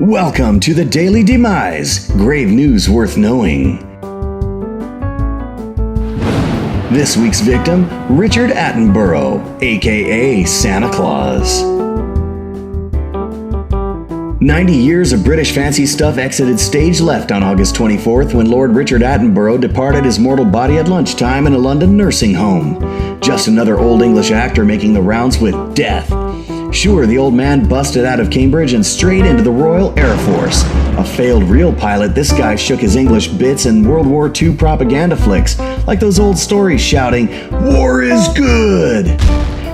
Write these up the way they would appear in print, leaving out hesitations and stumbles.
Welcome to the Daily Demise, grave news worth knowing. This week's victim, Richard Attenborough, aka Santa Claus. 90 years of British fancy stuff exited stage left on August 24th when Lord Richard Attenborough departed his mortal body at lunchtime in a London nursing home. Just another old English actor making the rounds with death. Sure, the old man busted out of Cambridge and straight into the Royal Air Force. A failed real pilot, this guy shook his English bits in World War II propaganda flicks, like those old stories shouting, "War is good!"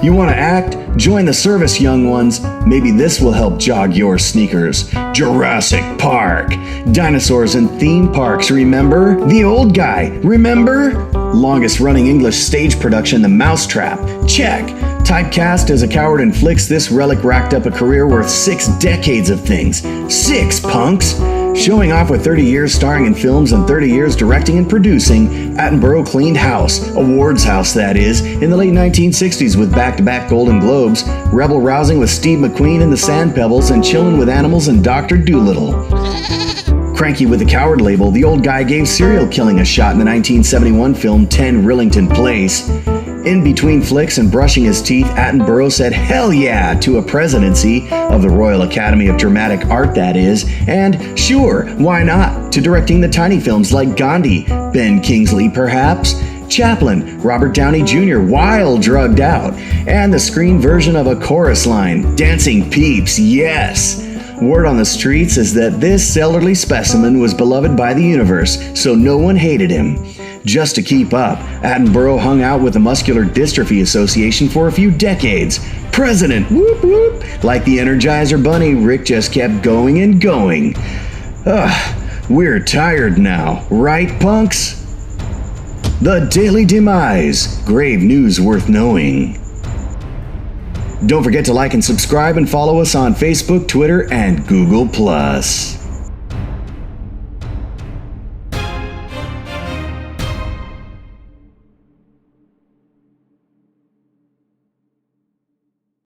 You want to act? Join the service, young ones. Maybe this will help jog your sneakers. Jurassic Park. Dinosaurs and theme parks, remember? The Old Guy, remember? Longest running English stage production, The Mousetrap. Check. Typecast as a coward in flicks, this relic racked up a career worth 6 decades of things. 6, punks! Showing off with 30 years starring in films and 30 years directing and producing, Attenborough cleaned house, awards house that is, in the late 1960s with back-to-back Golden Globes, rebel-rousing with Steve McQueen and the Sand Pebbles, and chillin' with animals and Dr. Dolittle. Cranky with the Coward label, the old guy gave serial killing a shot in the 1971 film 10 Rillington Place. In between flicks and brushing his teeth, Attenborough said hell yeah to a presidency of the Royal Academy of Dramatic Art, that is, and sure, why not, to directing the tiny films like Gandhi, Ben Kingsley perhaps, Chaplin, Robert Downey Jr., while drugged out, and the screen version of a chorus line, Dancing Peeps, yes! Word on the streets is that this elderly specimen was beloved by the universe, so no one hated him. Just to keep up, Attenborough hung out with the Muscular Dystrophy Association for a few decades. President, whoop whoop! Like the Energizer Bunny, Rick just kept going and going. We're tired now, right, punks? The Daily Demise, grave news worth knowing. Don't forget to like and subscribe and follow us on Facebook, Twitter, and Google+.